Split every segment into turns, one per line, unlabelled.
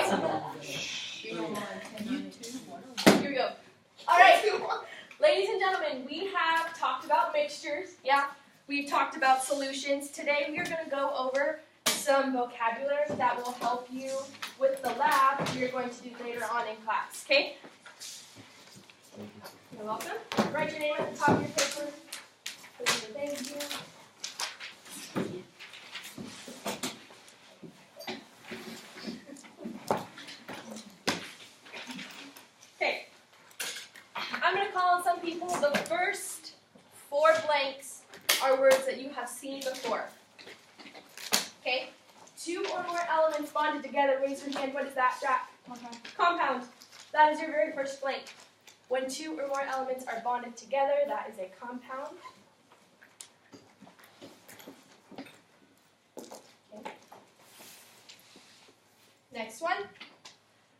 Here we go. All right, ladies and gentlemen, we have talked about mixtures. Yeah, we've talked about solutions. Today we are going to go over some vocabulary that will help you with the lab you're going to do later on in class. Okay? You're welcome. Write your name at the top of your paper. Thank you. Okay. I'm going to call on some people. The first 4 blanks are words that you have seen before. Okay? 2 or more elements bonded together. Raise your hand. What is that, Jack? Compound. That is your very first blank. When 2 or more elements are bonded together, that is a compound. Okay. Next one.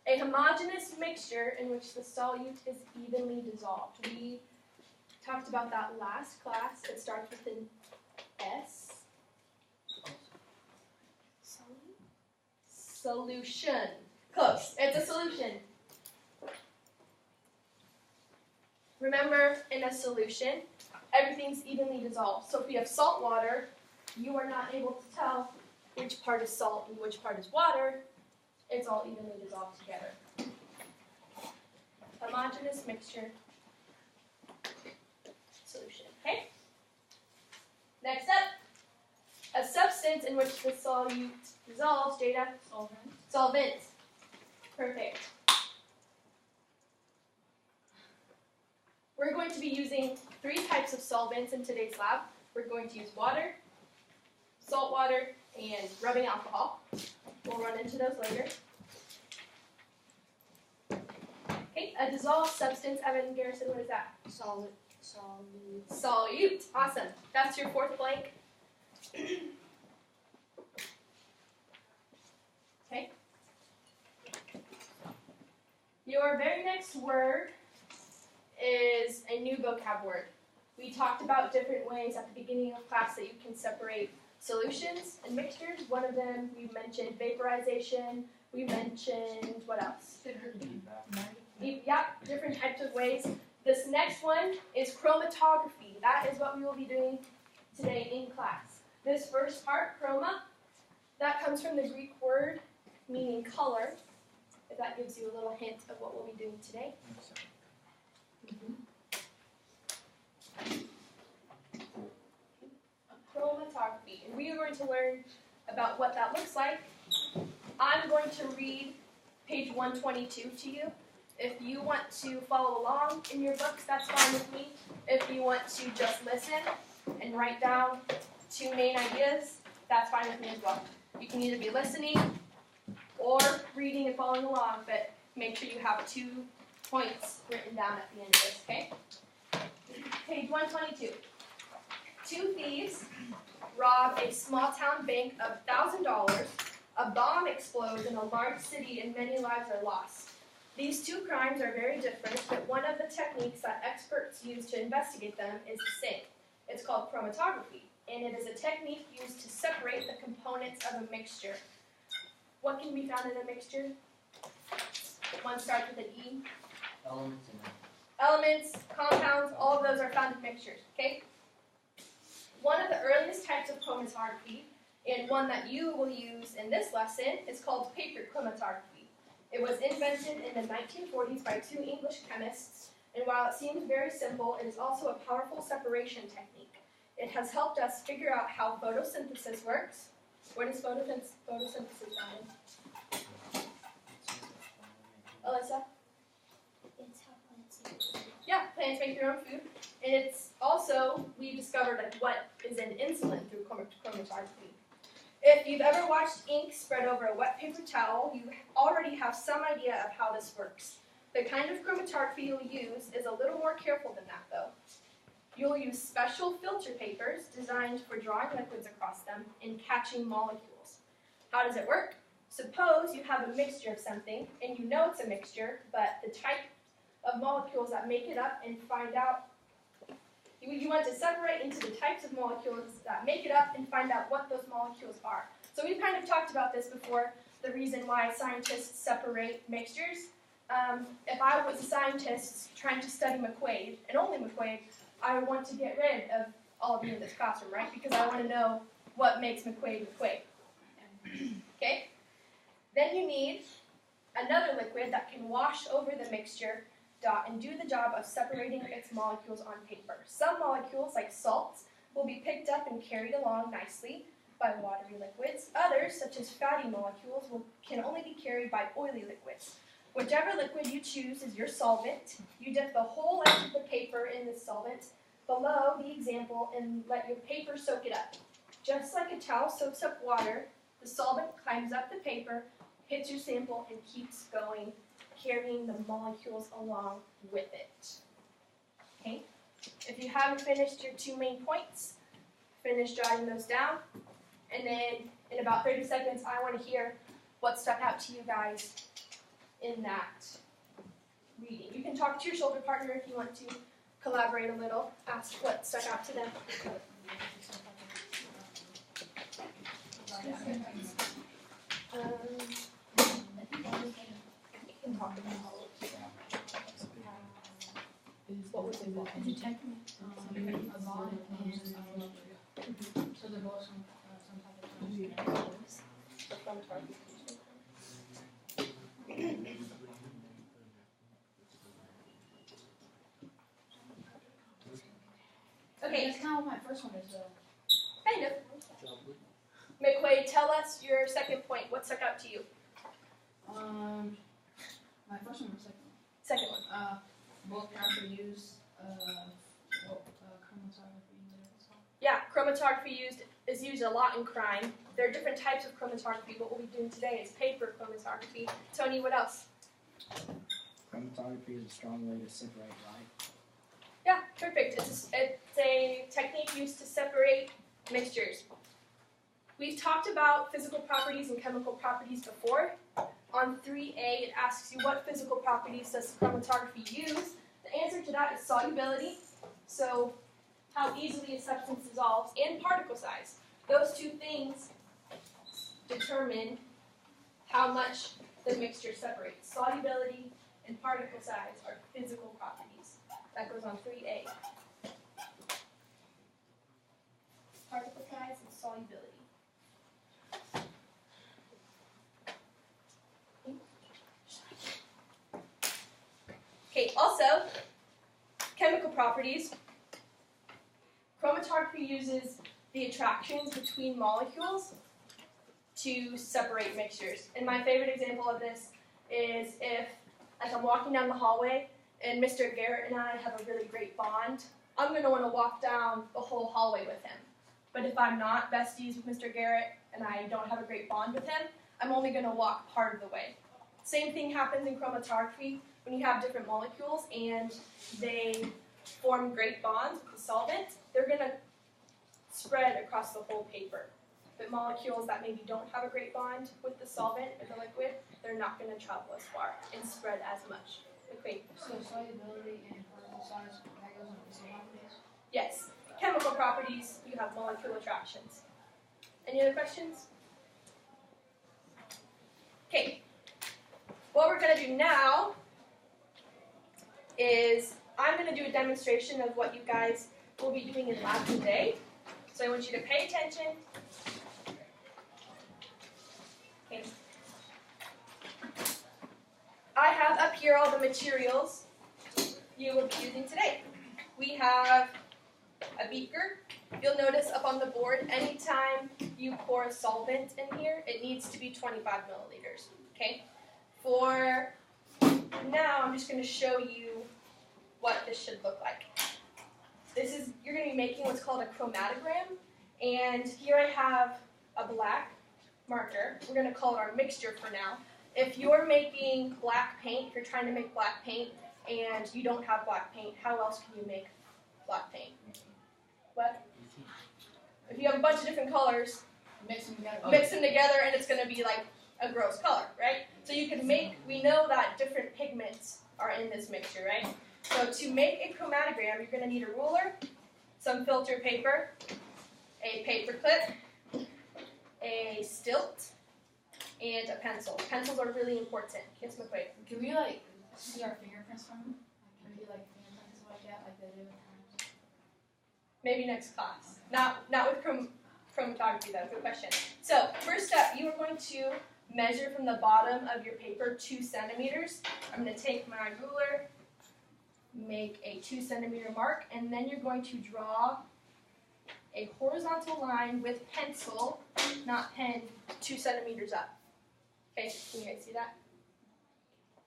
A homogeneous mixture in which the solute is evenly dissolved. We talked about that last class. It starts with an S. Solution. Close. It's a solution. Remember, in a solution, everything's evenly dissolved. So if you have salt water, you are not able to tell which part is salt and which part is water. It's all evenly dissolved together. Homogeneous mixture. Solution. Okay? Next up, a substance in which the solute dissolves. Jada? Solvent. Solvent. Perfect. We're going to be using 3 types of solvents in today's lab. We're going to use water, salt water, and rubbing alcohol. We'll run into those later. Okay, a dissolved substance. Evan and Garrison, what is that?
Solute.
Solute. Awesome. That's your 4th blank. Okay. Your very next word is a new vocab word. We talked about different ways at the beginning of class that you can separate solutions and mixtures. One of them, we mentioned vaporization. We mentioned, what else? Yeah, different types of ways. This next one is chromatography. That is what we will be doing today in class. This first part, chroma, that comes from the Greek word meaning color. If that gives you a little hint of what we'll be doing today. Chromatography. And we are going to learn about what that looks like. I'm going to read page 122 to you. If you want to follow along in your books, that's fine with me. If you want to just listen and write down 2 main ideas, that's fine with me as well. You can either be listening or reading and following along, but make sure you have 2 points written down at the end of this, okay? Page 122. 2 thieves rob a small town bank of $1,000. A bomb explodes in a large city and many lives are lost. These 2 crimes are very different, but one of the techniques that experts use to investigate them is the same. It's called chromatography, and it is a technique used to separate the components of a mixture. What can be found in a mixture? One starts with an E. Elements, compounds, all of those are found in mixtures, okay? One of the earliest types of chromatography, and one that you will use in this lesson, is called paper chromatography. It was invented in the 1940s by 2 English chemists, and while it seems very simple, it is also a powerful separation technique. It has helped us figure out how photosynthesis works. What is photosynthesis, Ryan? Alyssa?
It's how plants eat.
Yeah, plants make their own food. And it's also, we discovered what is in insulin through chromatography. If you've ever watched ink spread over a wet paper towel, you already have some idea of how this works. The kind of chromatography you'll use is a little more careful than that, though. You'll use special filter papers designed for drawing liquids across them and catching molecules. How does it work? Suppose you have a mixture of something, and you know it's a mixture, but the type of molecules that make it up and find out, you want to separate into the types of molecules that make it up and find out what those molecules are. So we've kind of talked about this before. the reason why scientists separate mixtures. If I was a scientist trying to study McQuaid, and only McQuaid, I would want to get rid of all of you in this classroom, right? Because I want to know what makes McQuaid McQuaid. Okay? Then you need another liquid that can wash over the mixture and do the job of separating its molecules on paper. Some molecules, like salts, will be picked up and carried along nicely by watery liquids. Others, such as fatty molecules, can only be carried by oily liquids. Whichever liquid you choose is your solvent. You dip the whole length of the paper in the solvent below the example and let your paper soak it up. Just like a towel soaks up water, the solvent climbs up the paper, hits your sample, and keeps going, carrying the molecules along with it. Okay? If you haven't finished your 2 main points, finish jotting those down. And then in about 30 seconds, I want to hear what stuck out to you guys in that reading. You can talk to your shoulder partner if you want to collaborate a little. Ask what stuck out to them. You can talk about what was involved.
A bond and so they're both some type of
Okay,
that's kind of what my first one is though.
kind of. McQuaid, tell us your second point. What stuck out to you?
My first one was
Second one.
both parts are used. Chromatography.
Yeah, chromatography is used a lot in crime. There are different types of chromatography. What we'll be doing today is paper chromatography. Tony, what else?
Chromatography is a strong way to separate light.
Yeah, perfect. It's a technique used to separate mixtures. We've talked about physical properties and chemical properties before. On 3A, it asks you what physical properties does chromatography use. The answer to that is solubility, so how easily a substance dissolves, and particle size. Those two things determine how much the mixture separates. Solubility and particle size are physical properties. That goes on 3A. Particle size and solubility. Okay, also, chemical properties. Chromatography uses the attractions between molecules to separate mixtures. And my favorite example of this is if, like, I'm walking down the hallway and Mr. Garrett and I have a really great bond, I'm going to want to walk down the whole hallway with him. But if I'm not besties with Mr. Garrett and I don't have a great bond with him, I'm only going to walk part of the way. Same thing happens in chromatography when you have different molecules and they form great bonds with the solvent. They're going to spread across the whole paper. But molecules that maybe don't have a great bond with the solvent or the liquid, they're not going to travel as far and spread as much. Okay.
So solubility and particle size, that goes on the same properties?
Yes. Chemical properties, you have molecule attractions. Any other questions? Okay. What we're going to do now is I'm going to do a demonstration of what you guys will be doing in lab today. So I want you to pay attention. Okay. I have up here all the materials you will be using today. We have a beaker. You'll notice up on the board, anytime you pour a solvent in here, it needs to be 25 milliliters. Okay? For now, I'm just going to show you what this should look like. You're going to be making what's called a chromatogram, and here I have a black marker. We're going to call it our mixture for now. If you're making black paint, if you're trying to make black paint and you don't have black paint, how else can you make black paint? What? If you have a bunch of different colors, mix them together and it's going to be like a gross color, right? So you can make, we know that different pigments are in this mixture, right? So to make a chromatogram, you're going to need a ruler, some filter paper, a paper clip, a stilt, and a pencil. Pencils are really important. Yes, McQuaid.
Can we like see our fingerprints from them? Like, can we do like fingerprints like that, like they do?
Maybe next class. Not with chromatography though. Good question. So first step, you are going to measure from the bottom of your paper 2 centimeters. I'm going to take my ruler, make a 2 centimeter mark, and then you're going to draw a horizontal line with pencil, not pen, 2 centimeters up. Okay, can you guys see that?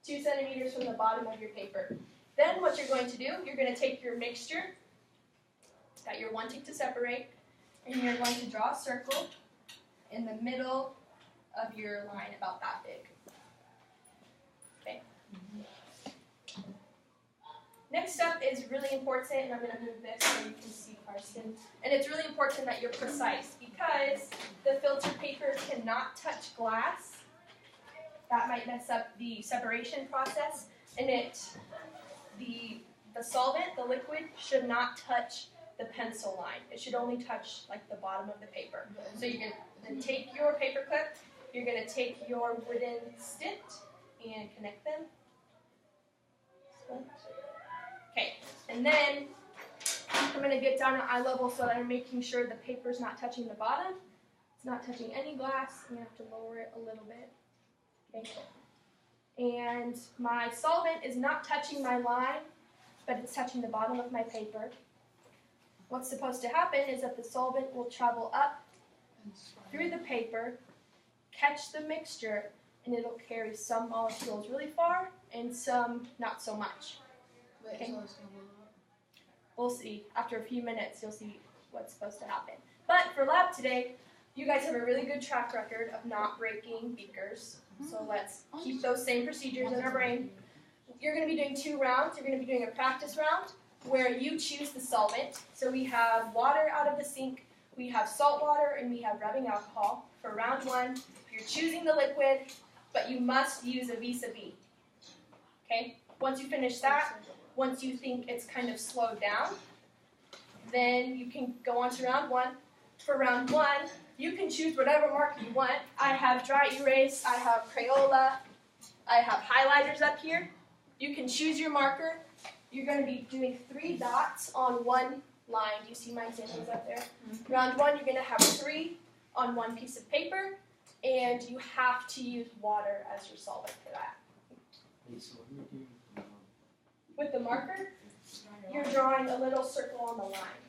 2 centimeters from the bottom of your paper. Then what you're going to do, you're going to take your mixture that you're wanting to separate, and you're going to draw a circle in the middle of your line about that big. Okay. Next step is really important, and I'm going to move this so you can see Karsten. And it's really important that you're precise because the filter paper cannot touch glass. That might mess up the separation process, and the solvent, the liquid, should not touch the pencil line. It should only touch like the bottom of the paper. So you're going to take your paper clip, you're going to take your wooden stint and connect them. Okay, and then I'm going to get down at eye level so that I'm making sure the paper's not touching the bottom. It's not touching any glass. I'm going to have to lower it a little bit. Okay. And my solvent is not touching my line, but it's touching the bottom of my paper. What's supposed to happen is that the solvent will travel up through the paper, catch the mixture, and it'll carry some molecules really far and some not so much. Okay. We'll see. After a few minutes, you'll see what's supposed to happen. But for lab today, you guys have a really good track record of not breaking beakers. So let's keep those same procedures in our brain. You're going to be doing 2 rounds. You're going to be doing a practice round where you choose the solvent. So we have water out of the sink, we have salt water, and we have rubbing alcohol. For round 1, you're choosing the liquid, but you must use a vis-a-vis. Okay? Once you finish that, once you think it's kind of slowed down, then you can go on to round 1. For round 1, you can choose whatever marker you want. I have dry erase, I have Crayola, I have highlighters up here. You can choose your marker. You're going to be doing 3 dots on one line. Do you see my examples up there? Round 1, you're going to have 3 on one piece of paper, and you have to use water as your solvent for that.
So what are you doing?
With the marker, you're drawing a little circle on the line.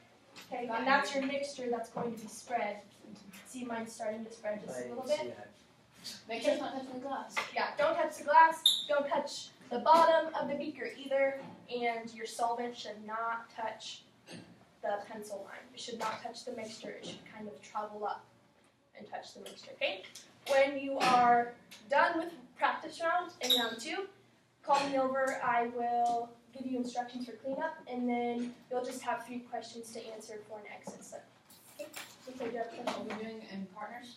Okay, and that's your mixture that's going to be spread. See mine starting to spread just a little bit?
Make sure it's not touching the glass.
Yeah, don't touch the glass, don't touch the bottom of the beaker either, and your solvent should not touch the pencil line. It should not touch the mixture. It should kind of travel up and touch the mixture, okay? When you are done with practice round in round 2, call me over. I will give you instructions for cleanup, and then you'll just have 3 questions to answer for an exit slip. Okay? So do you have a question?
Are we doing in partners?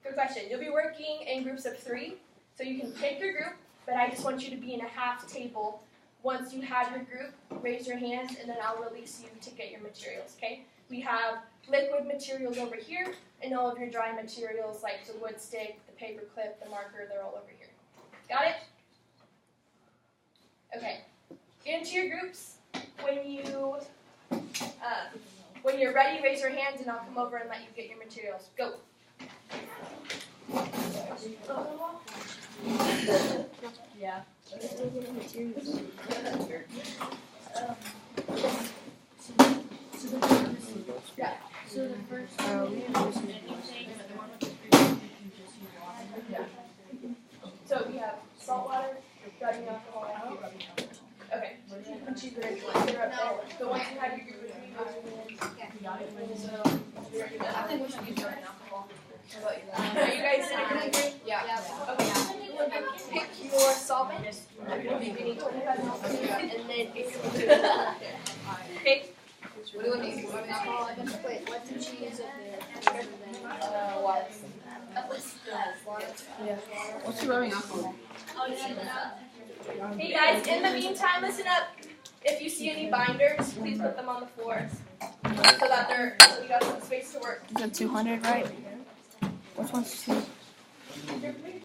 Good question. You'll be working in groups of 3, so you can pick your group, but I just want you to be in a half table. Once you have your group, raise your hands, and then I'll release you to get your materials, okay? We have liquid materials over here, and all of your dry materials like the wood stick, the paper clip, the marker, they're all over here. Got it? Okay. Get into your groups. When you're ready, raise your hands, and I'll come over and let you get your materials. Go.
Yeah.
Yeah.
So the first
So we have salt water, rubbing alcohol. Okay. Choose the right one. They're up there. So once you have your group with me,
I think we should use rubbing alcohol. How about you?
are you guys in agreement?
Yeah.
Okay. Pick your solvent. You need 25 ml, and then pick your material. Okay.
What do you want to use? Rubbing alcohol?
Wait, what did she use up there?
Water.
Yeah.
What's the rubbing alcohol?
Hey guys, in the meantime, listen up. If you see any binders, please put them on the floor so that you got some space to work.
Is that 200, right? Which one's 2?